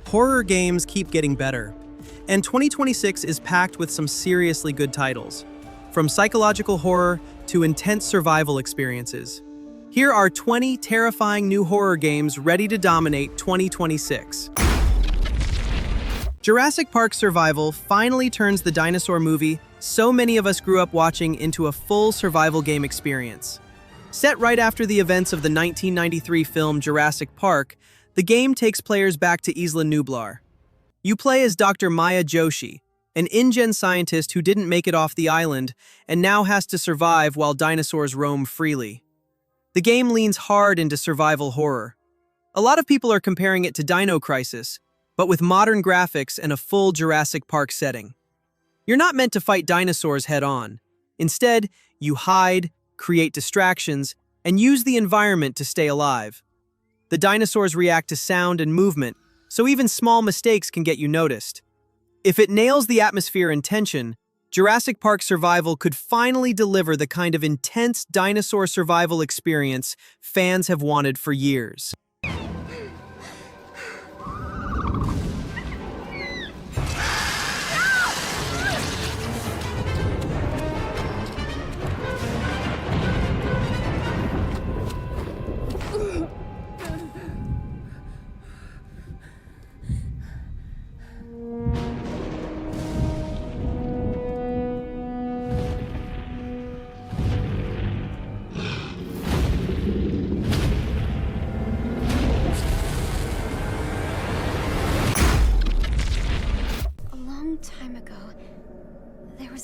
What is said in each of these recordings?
Horror games keep getting better, and 2026 is packed with some seriously good titles, from psychological horror to intense survival experiences. Here are 20 terrifying new horror games ready to dominate 2026. Jurassic Park Survival finally turns the dinosaur movie so many of us grew up watching into a full survival game experience. Set right after the events of the 1993 film Jurassic Park, the game takes players back to Isla Nublar. You play as Dr. Maya Joshi, an InGen scientist who didn't make it off the island and now has to survive while dinosaurs roam freely. The game leans hard into survival horror. A lot of people are comparing it to Dino Crisis, but with modern graphics and a full Jurassic Park setting. You're not meant to fight dinosaurs head-on. Instead, you hide, create distractions, and use the environment to stay alive. The dinosaurs react to sound and movement, so even small mistakes can get you noticed. If it nails the atmosphere and tension, Jurassic Park Survival could finally deliver the kind of intense dinosaur survival experience fans have wanted for years.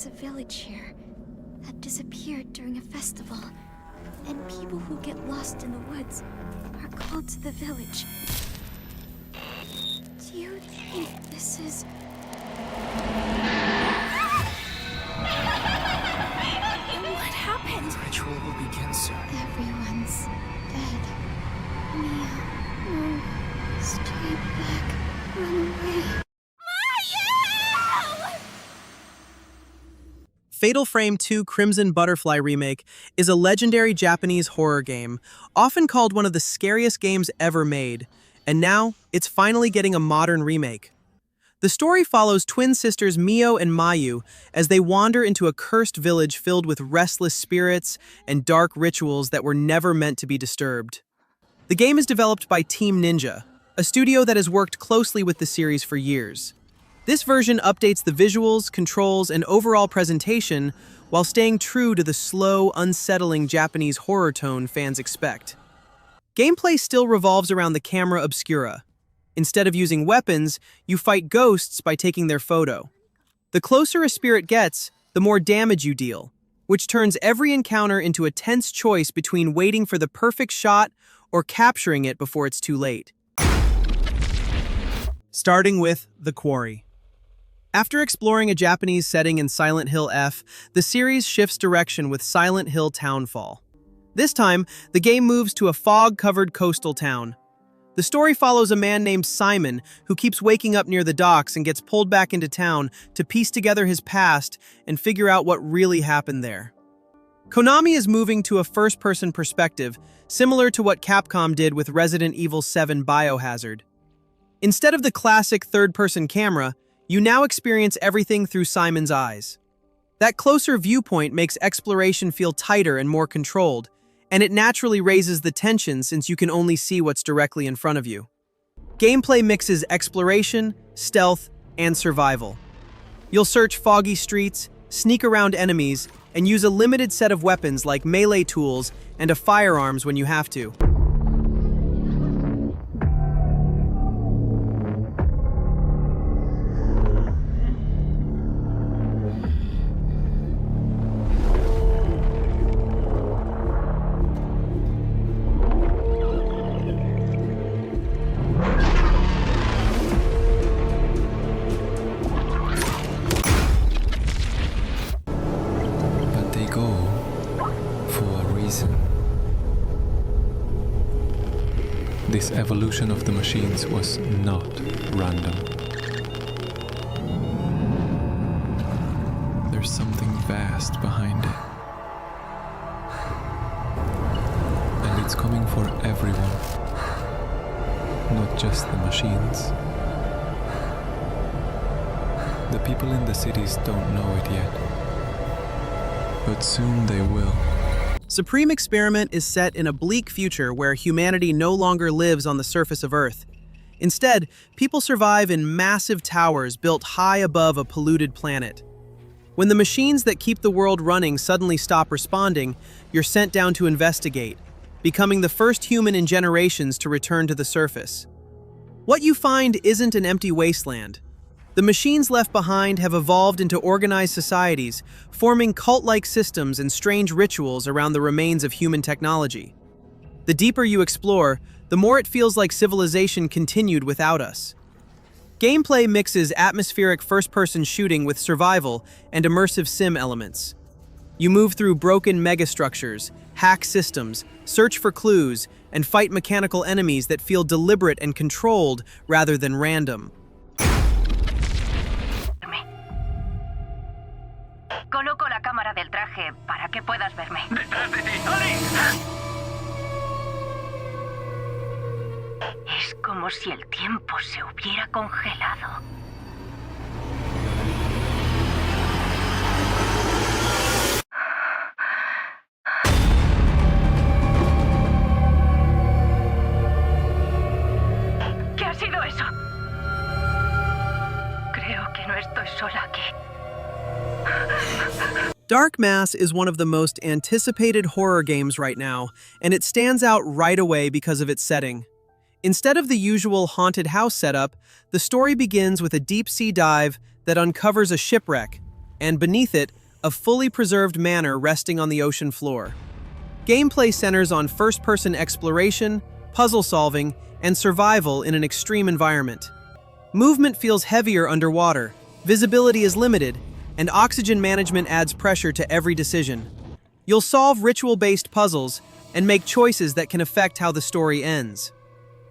A village here that disappeared during a festival, and people who get lost in the woods are called to the village. Do you think this is... What happened? The ritual will begin soon. Everyone's dead. Mia, no, stay back, run away. Fatal Frame 2 Crimson Butterfly Remake is a legendary Japanese horror game, often called one of the scariest games ever made, and now it's finally getting a modern remake. The story follows twin sisters Mio and Mayu as they wander into a cursed village filled with restless spirits and dark rituals that were never meant to be disturbed. The game is developed by Team Ninja, a studio that has worked closely with the series for years. This version updates the visuals, controls, and overall presentation while staying true to the slow, unsettling Japanese horror tone fans expect. Gameplay still revolves around the camera obscura. Instead of using weapons, you fight ghosts by taking their photo. The closer a spirit gets, the more damage you deal, which turns every encounter into a tense choice between waiting for the perfect shot or capturing it before it's too late. Starting with The Quarry. After exploring a Japanese setting in Silent Hill F, the series shifts direction with Silent Hill Townfall. This time, the game moves to a fog-covered coastal town. The story follows a man named Simon who keeps waking up near the docks and gets pulled back into town to piece together his past and figure out what really happened there. Konami is moving to a first-person perspective, similar to what Capcom did with Resident Evil 7 Biohazard. Instead of the classic third-person camera, you now experience everything through Simon's eyes. That closer viewpoint makes exploration feel tighter and more controlled, and it naturally raises the tension since you can only see what's directly in front of you. Gameplay mixes exploration, stealth, and survival. You'll search foggy streets, sneak around enemies, and use a limited set of weapons like melee tools and a firearms when you have to. This evolution of the machines was not random. There's something vast behind it. And it's coming for everyone, not just the machines. The people in the cities don't know it yet, but soon they will. Supreme Experiment is set in a bleak future where humanity no longer lives on the surface of Earth. Instead, people survive in massive towers built high above a polluted planet. When the machines that keep the world running suddenly stop responding, you're sent down to investigate, becoming the first human in generations to return to the surface. What you find isn't an empty wasteland. The machines left behind have evolved into organized societies, forming cult-like systems and strange rituals around the remains of human technology. The deeper you explore, the more it feels like civilization continued without us. Gameplay mixes atmospheric first-person shooting with survival and immersive sim elements. You move through broken megastructures, hack systems, search for clues, and fight mechanical enemies that feel deliberate and controlled rather than random. Coloco la cámara del traje para que puedas verme. ¡Detrás de ti! ¡Ali! Es como si el tiempo se hubiera congelado. ¿Qué ha sido eso? Creo que no estoy sola aquí. Dark Mass is one of the most anticipated horror games right now, and it stands out right away because of its setting. Instead of the usual haunted house setup, the story begins with a deep-sea dive that uncovers a shipwreck, and beneath it, a fully preserved manor resting on the ocean floor. Gameplay centers on first-person exploration, puzzle-solving, and survival in an extreme environment. Movement feels heavier underwater, visibility is limited, and oxygen management adds pressure to every decision. You'll solve ritual-based puzzles and make choices that can affect how the story ends.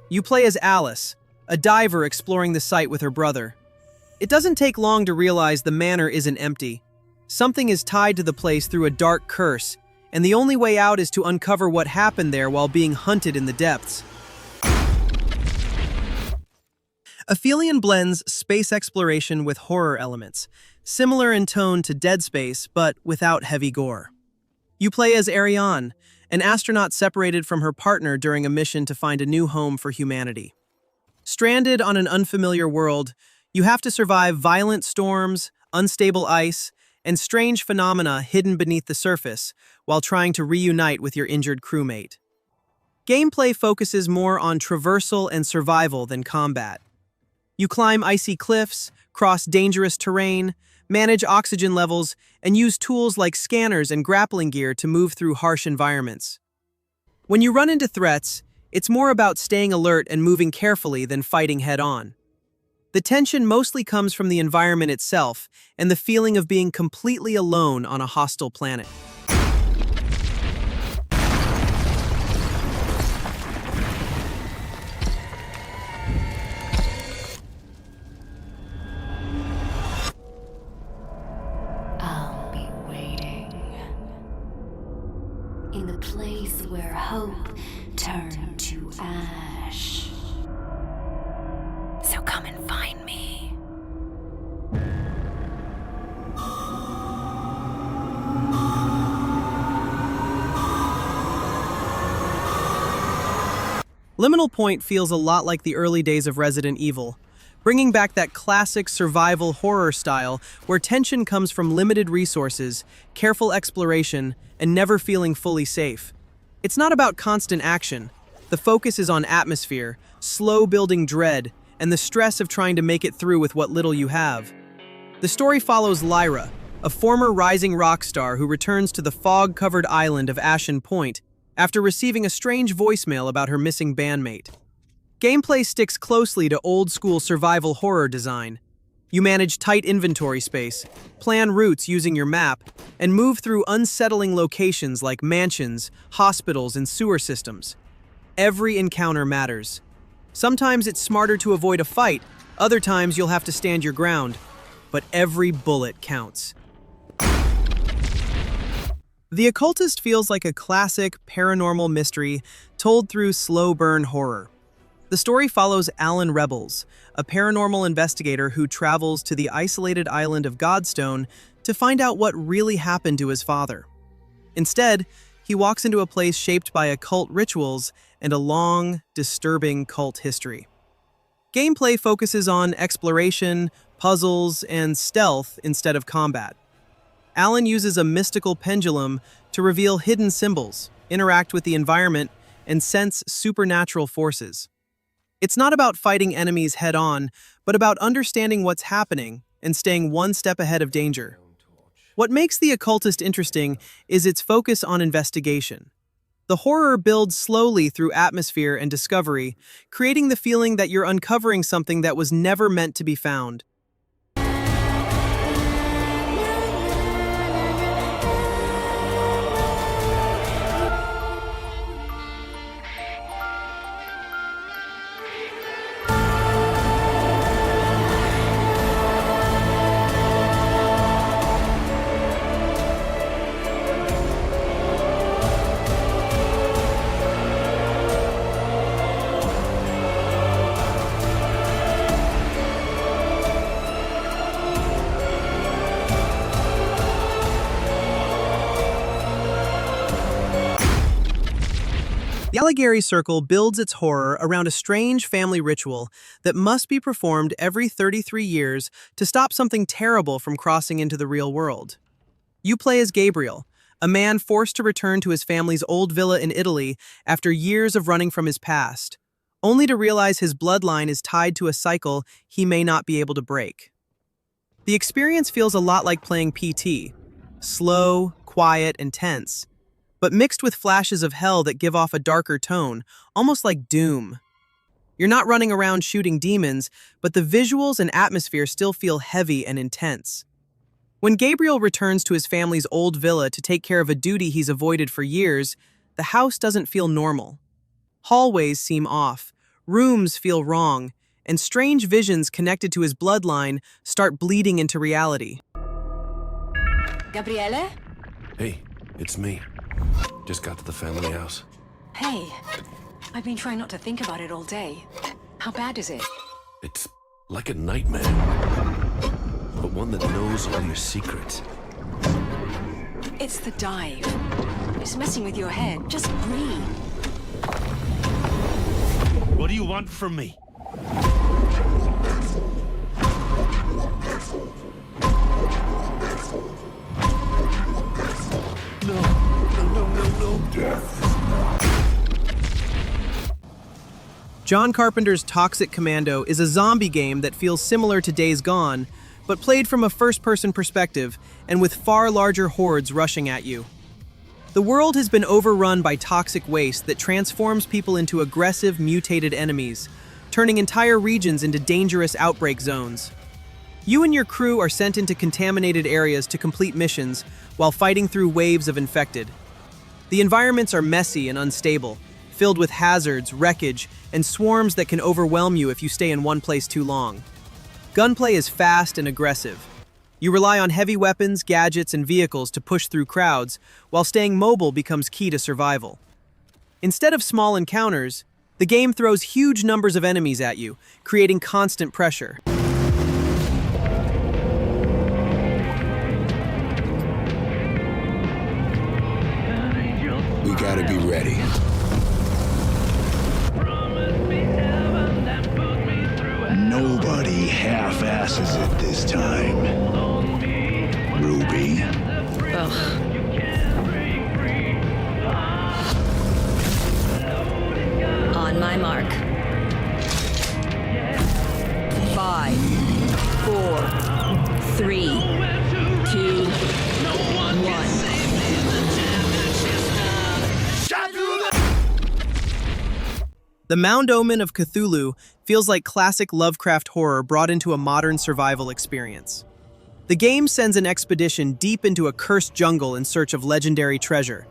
You play as Alice, a diver exploring the site with her brother. It doesn't take long to realize the manor isn't empty. Something is tied to the place through a dark curse, and the only way out is to uncover what happened there while being hunted in the depths. Aphelion blends space exploration with horror elements, similar in tone to Dead Space, but without heavy gore. You play as Ariane, an astronaut separated from her partner during a mission to find a new home for humanity. Stranded on an unfamiliar world, you have to survive violent storms, unstable ice, and strange phenomena hidden beneath the surface while trying to reunite with your injured crewmate. Gameplay focuses more on traversal and survival than combat. You climb icy cliffs, cross dangerous terrain, manage oxygen levels, and use tools like scanners and grappling gear to move through harsh environments. When you run into threats, it's more about staying alert and moving carefully than fighting head-on. The tension mostly comes from the environment itself and the feeling of being completely alone on a hostile planet. I'll be waiting in the place where hope turned to ash. So come and find me. Liminal Point feels a lot like the early days of Resident Evil, bringing back that classic survival horror style where tension comes from limited resources, careful exploration, and never feeling fully safe. It's not about constant action. The focus is on atmosphere, slow building dread, and the stress of trying to make it through with what little you have. The story follows Lyra, a former rising rock star who returns to the fog-covered island of Ashen Point after receiving a strange voicemail about her missing bandmate. Gameplay sticks closely to old-school survival horror design. You manage tight inventory space, plan routes using your map, and move through unsettling locations like mansions, hospitals, and sewer systems. Every encounter matters. Sometimes it's smarter to avoid a fight, other times you'll have to stand your ground, but every bullet counts. The Occultist feels like a classic paranormal mystery told through slow-burn horror. The story follows Alan Rebels, a paranormal investigator who travels to the isolated island of Godstone to find out what really happened to his father. Instead, he walks into a place shaped by occult rituals and a long, disturbing cult history. Gameplay focuses on exploration, puzzles, and stealth instead of combat. Alan uses a mystical pendulum to reveal hidden symbols, interact with the environment, and sense supernatural forces. It's not about fighting enemies head-on, but about understanding what's happening and staying one step ahead of danger. What makes The Occultist interesting is its focus on investigation. The horror builds slowly through atmosphere and discovery, creating the feeling that you're uncovering something that was never meant to be found. The Alighieri Circle builds its horror around a strange family ritual that must be performed every 33 years to stop something terrible from crossing into the real world. You play as Gabriel, a man forced to return to his family's old villa in Italy after years of running from his past, only to realize his bloodline is tied to a cycle he may not be able to break. The experience feels a lot like playing PT, slow, quiet, and tense, but mixed with flashes of hell that give off a darker tone, almost like Doom. You're not running around shooting demons, but the visuals and atmosphere still feel heavy and intense. When Gabriel returns to his family's old villa to take care of a duty he's avoided for years, the house doesn't feel normal. Hallways seem off, rooms feel wrong, and strange visions connected to his bloodline start bleeding into reality. Gabriele? Hey, it's me. Just got to the family house. Hey, I've been trying not to think about it all day. How bad is it? It's like a nightmare, but one that knows all your secrets. It's the dive. It's messing with your head. Just breathe. What do you want from me? John Carpenter's Toxic Commando is a zombie game that feels similar to Days Gone, but played from a first-person perspective and with far larger hordes rushing at you. The world has been overrun by toxic waste that transforms people into aggressive, mutated enemies, turning entire regions into dangerous outbreak zones. You and your crew are sent into contaminated areas to complete missions while fighting through waves of infected. The environments are messy and unstable, filled with hazards, wreckage, and swarms that can overwhelm you if you stay in one place too long. Gunplay is fast and aggressive. You rely on heavy weapons, gadgets, and vehicles to push through crowds, while staying mobile becomes key to survival. Instead of small encounters, the game throws huge numbers of enemies at you, creating constant pressure. We gotta be ready. Nobody half-asses it this time. Ruby. Ugh. On my mark. 5, 4, 3, 2, 1. The Mound Omen of Cthulhu feels like classic Lovecraft horror brought into a modern survival experience. The game sends an expedition deep into a cursed jungle in search of legendary treasure.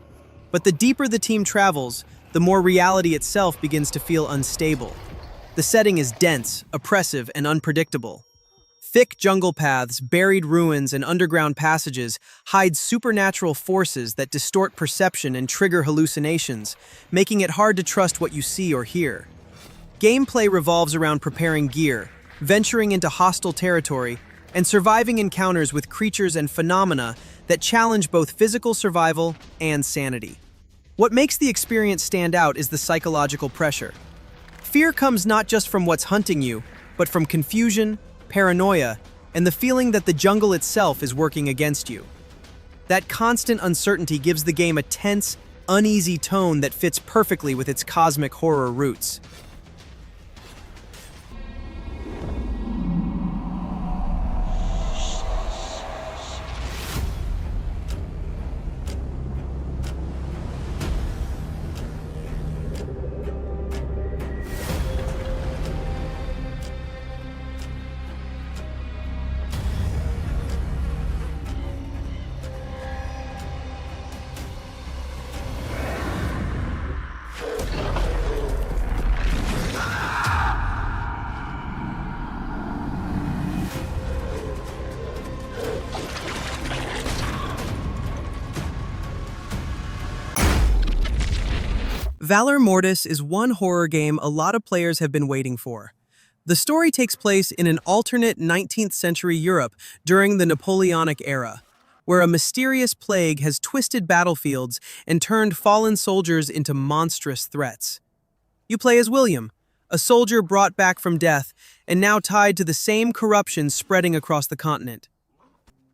But the deeper the team travels, the more reality itself begins to feel unstable. The setting is dense, oppressive, and unpredictable. Thick jungle paths, buried ruins, and underground passages hide supernatural forces that distort perception and trigger hallucinations, making it hard to trust what you see or hear. Gameplay revolves around preparing gear, venturing into hostile territory, and surviving encounters with creatures and phenomena that challenge both physical survival and sanity. What makes the experience stand out is the psychological pressure. Fear comes not just from what's hunting you, but from confusion, paranoia, and the feeling that the jungle itself is working against you. That constant uncertainty gives the game a tense, uneasy tone that fits perfectly with its cosmic horror roots. Valor Mortis is one horror game a lot of players have been waiting for. The story takes place in an alternate 19th century Europe during the Napoleonic era, where a mysterious plague has twisted battlefields and turned fallen soldiers into monstrous threats. You play as William, a soldier brought back from death and now tied to the same corruption spreading across the continent.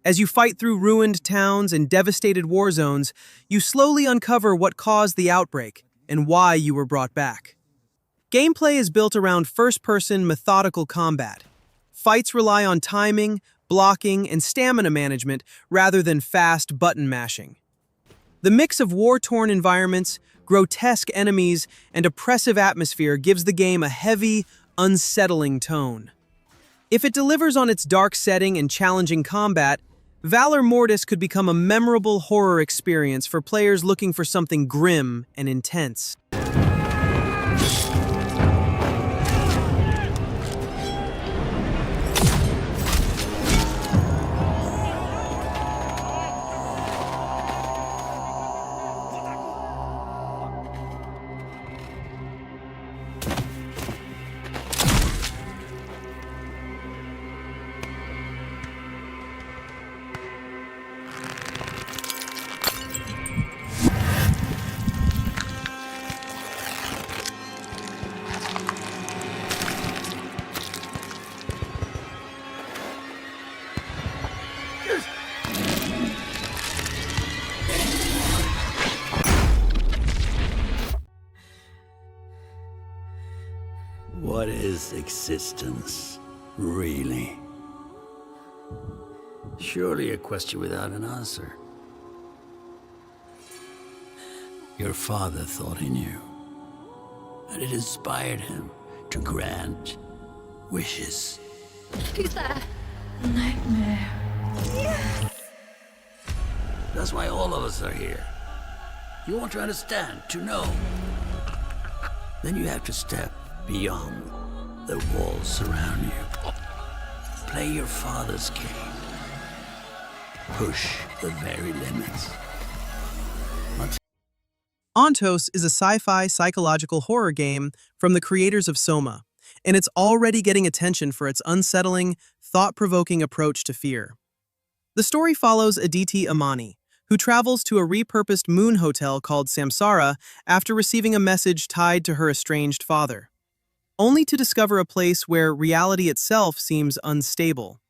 As you fight through ruined towns and devastated war zones, you slowly uncover what caused the outbreak and why you were brought back. Gameplay is built around first-person methodical combat. Fights rely on timing, blocking, and stamina management rather than fast button mashing. The mix of war-torn environments, grotesque enemies, and oppressive atmosphere gives the game a heavy, unsettling tone. If it delivers on its dark setting and challenging combat, Valor Mortis could become a memorable horror experience for players looking for something grim and intense. What is existence, really? Surely a question without an answer. Your father thought he knew, and it inspired him to grant wishes. Who's there? Nightmare. That's why all of us are here. You want to understand, to know. Then you have to step beyond the walls surround you. Play your father's game. Push the very limits. Ontos is a sci-fi psychological horror game from the creators of Soma, and it's already getting attention for its unsettling, thought-provoking approach to fear. The story follows Aditi Amani, who travels to a repurposed moon hotel called Samsara after receiving a message tied to her estranged father, only to discover a place where reality itself seems unstable.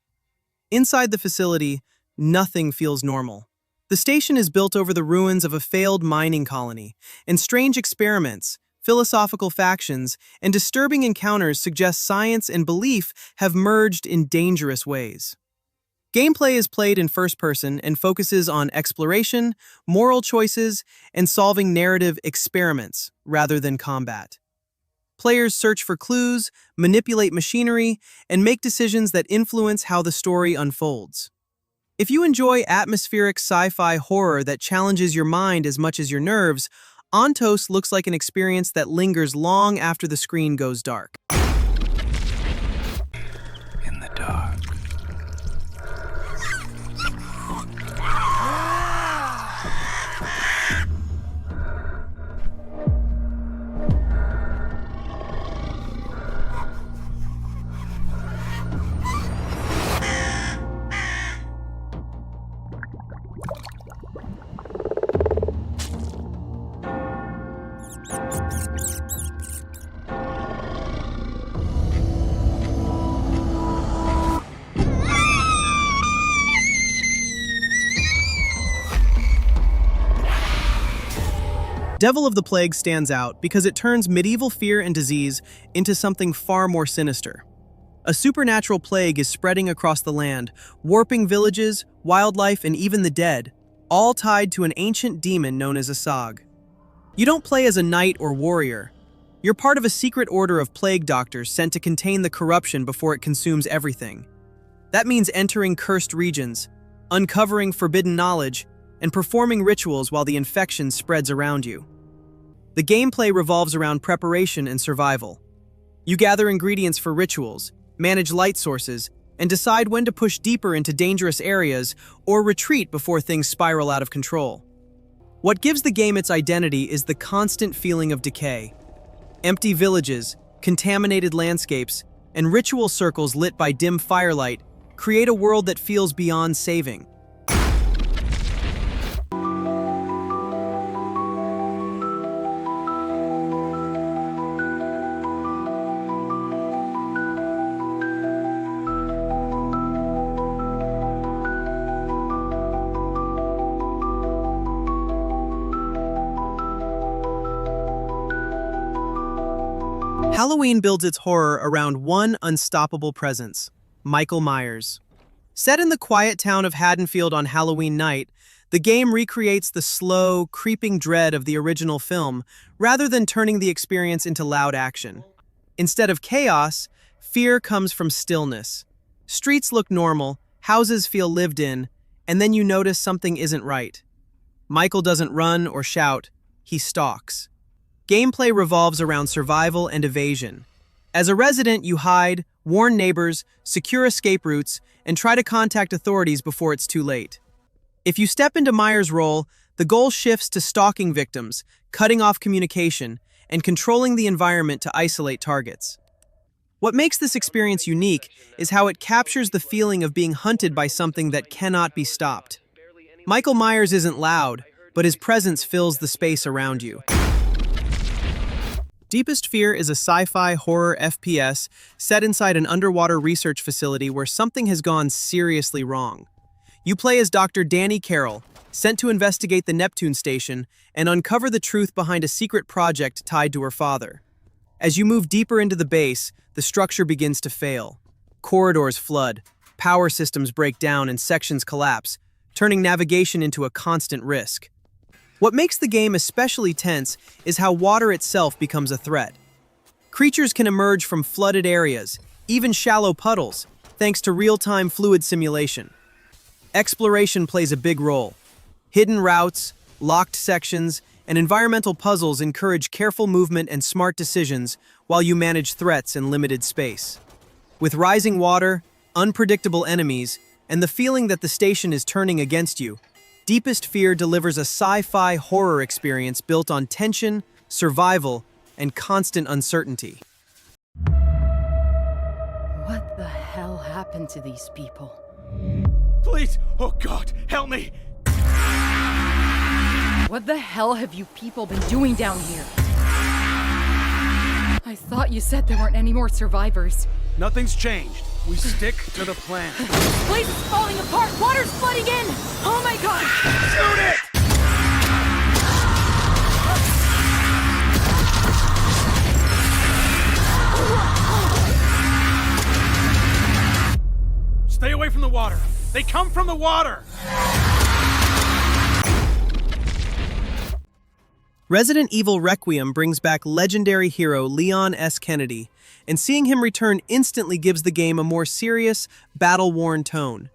Inside the facility, nothing feels normal. The station is built over the ruins of a failed mining colony, and strange experiments, philosophical factions, and disturbing encounters suggest science and belief have merged in dangerous ways. Gameplay is played in first person and focuses on exploration, moral choices, and solving narrative experiments rather than combat. Players search for clues, manipulate machinery, and make decisions that influence how the story unfolds. If you enjoy atmospheric sci-fi horror that challenges your mind as much as your nerves, Ontos looks like an experience that lingers long after the screen goes dark. In the dark. Devil of the Plague stands out because it turns medieval fear and disease into something far more sinister. A supernatural plague is spreading across the land, warping villages, wildlife, and even the dead, all tied to an ancient demon known as a Sog. You don't play as a knight or warrior. You're part of a secret order of plague doctors sent to contain the corruption before it consumes everything. That means entering cursed regions, uncovering forbidden knowledge, and performing rituals while the infection spreads around you. The gameplay revolves around preparation and survival. You gather ingredients for rituals, manage light sources, and decide when to push deeper into dangerous areas or retreat before things spiral out of control. What gives the game its identity is the constant feeling of decay. Empty villages, contaminated landscapes, and ritual circles lit by dim firelight create a world that feels beyond saving. Halloween builds its horror around one unstoppable presence, Michael Myers. Set in the quiet town of Haddonfield on Halloween night, the game recreates the slow, creeping dread of the original film rather than turning the experience into loud action. Instead of chaos, fear comes from stillness. Streets look normal, houses feel lived in, and then you notice something isn't right. Michael doesn't run or shout, he stalks. Gameplay revolves around survival and evasion. As a resident, you hide, warn neighbors, secure escape routes, and try to contact authorities before it's too late. If you step into Myers' role, the goal shifts to stalking victims, cutting off communication, and controlling the environment to isolate targets. What makes this experience unique is how it captures the feeling of being hunted by something that cannot be stopped. Michael Myers isn't loud, but his presence fills the space around you. Deepest Fear is a sci-fi horror FPS set inside an underwater research facility where something has gone seriously wrong. You play as Dr. Danny Carroll, sent to investigate the Neptune station and uncover the truth behind a secret project tied to her father. As you move deeper into the base, the structure begins to fail. Corridors flood, power systems break down, and sections collapse, turning navigation into a constant risk. What makes the game especially tense is how water itself becomes a threat. Creatures can emerge from flooded areas, even shallow puddles, thanks to real-time fluid simulation. Exploration plays a big role. Hidden routes, locked sections, and environmental puzzles encourage careful movement and smart decisions while you manage threats in limited space. With rising water, unpredictable enemies, and the feeling that the station is turning against you, Deepest Fear delivers a sci-fi horror experience built on tension, survival, and constant uncertainty. What the hell happened to these people? Please! Oh God, help me! What the hell have you people been doing down here? I thought you said there weren't any more survivors. Nothing's changed. We stick to the plan. This place is falling apart! Water's flooding in! Oh my god! Shoot it! Stay away from the water! They come from the water! Resident Evil Requiem brings back legendary hero Leon S. Kennedy, and seeing him return instantly gives the game a more serious, battle-worn tone.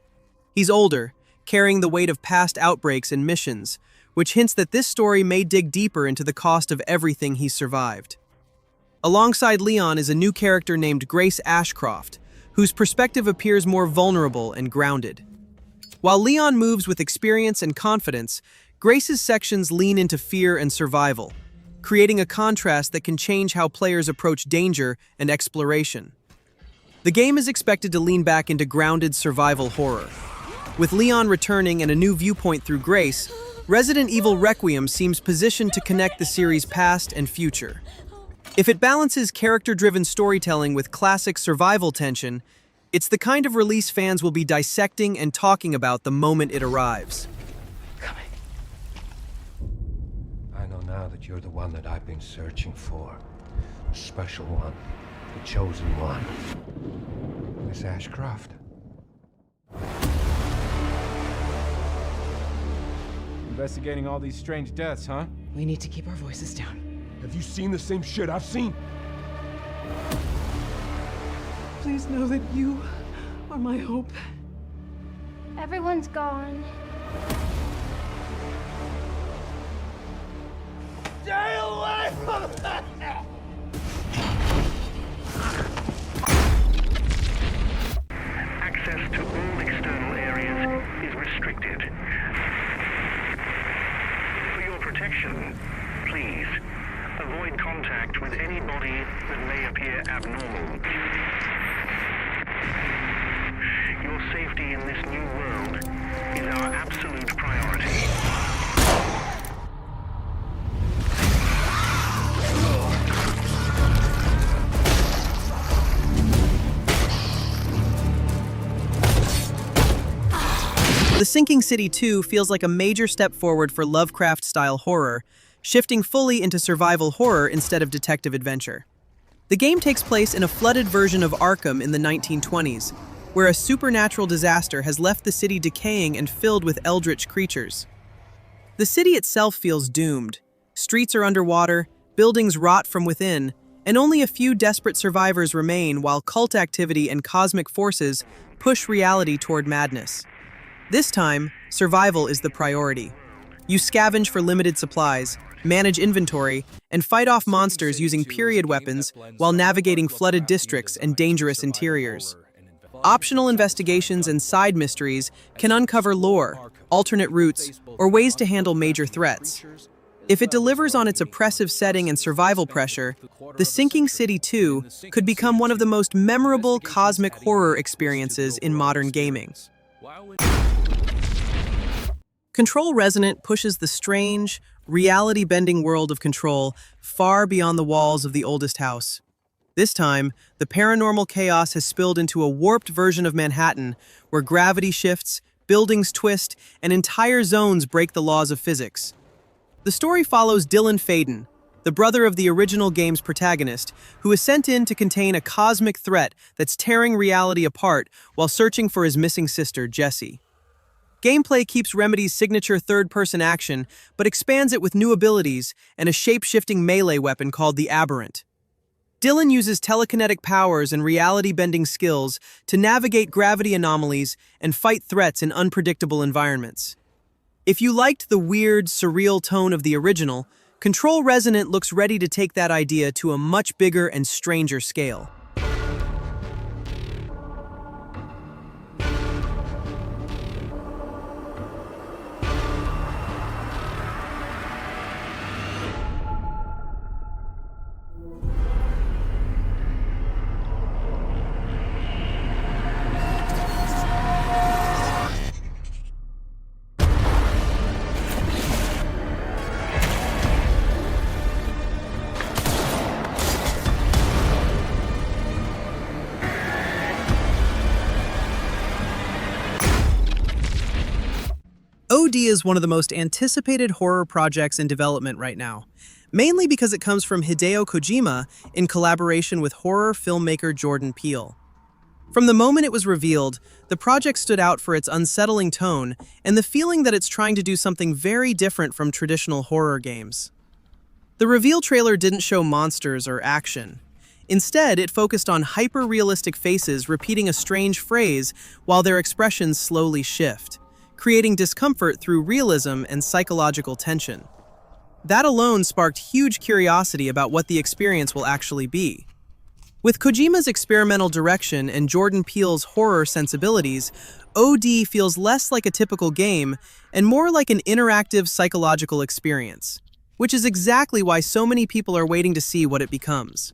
He's older, carrying the weight of past outbreaks and missions, which hints that this story may dig deeper into the cost of everything he survived. Alongside Leon is a new character named Grace Ashcroft, whose perspective appears more vulnerable and grounded. While Leon moves with experience and confidence, Grace's sections lean into fear and survival, creating a contrast that can change how players approach danger and exploration. The game is expected to lean back into grounded survival horror. With Leon returning and a new viewpoint through Grace, Resident Evil Requiem seems positioned to connect the series' past and future. If it balances character-driven storytelling with classic survival tension, it's the kind of release fans will be dissecting and talking about the moment it arrives. I know now that you're the one that I've been searching for. The special one. The chosen one. Miss Ashcroft. Investigating all these strange deaths, huh? We need to keep our voices down. Have you seen the same shit I've seen? Please know that you are my hope. Everyone's gone. Stay away from that! Access to all external areas is restricted. For your protection, please avoid contact with any body that may appear abnormal. Your safety in this new world is our absolute priority. The Sinking City 2 feels like a major step forward for Lovecraft-style horror, shifting fully into survival horror instead of detective adventure. The game takes place in a flooded version of Arkham in the 1920s, where a supernatural disaster has left the city decaying and filled with eldritch creatures. The city itself feels doomed. Streets are underwater, buildings rot from within, and only a few desperate survivors remain while cult activity and cosmic forces push reality toward madness. This time, survival is the priority. You scavenge for limited supplies, manage inventory, and fight off monsters using period weapons while navigating flooded districts and dangerous interiors. Optional investigations and side mysteries can uncover lore, alternate routes, or ways to handle major threats. If it delivers on its oppressive setting and survival pressure, The Sinking City 2 could become one of the most memorable cosmic horror experiences in modern gaming. Control Resonant pushes the strange, reality-bending world of Control far beyond the walls of the oldest house. This time, the paranormal chaos has spilled into a warped version of Manhattan where gravity shifts, buildings twist, and entire zones break the laws of physics. The story follows Dylan Faden, the brother of the original game's protagonist, who is sent in to contain a cosmic threat that's tearing reality apart while searching for his missing sister, Jessie. Gameplay keeps Remedy's signature third-person action, but expands it with new abilities and a shape-shifting melee weapon called the Aberrant. Dylan uses telekinetic powers and reality-bending skills to navigate gravity anomalies and fight threats in unpredictable environments. If you liked the weird, surreal tone of the original, Control Resonant looks ready to take that idea to a much bigger and stranger scale. OD is one of the most anticipated horror projects in development right now, mainly because it comes from Hideo Kojima in collaboration with horror filmmaker Jordan Peele. From the moment it was revealed, the project stood out for its unsettling tone and the feeling that it's trying to do something very different from traditional horror games. The reveal trailer didn't show monsters or action. Instead, it focused on hyper-realistic faces repeating a strange phrase while their expressions slowly shift, creating discomfort through realism and psychological tension. That alone sparked huge curiosity about what the experience will actually be. With Kojima's experimental direction and Jordan Peele's horror sensibilities, OD feels less like a typical game and more like an interactive psychological experience, which is exactly why so many people are waiting to see what it becomes.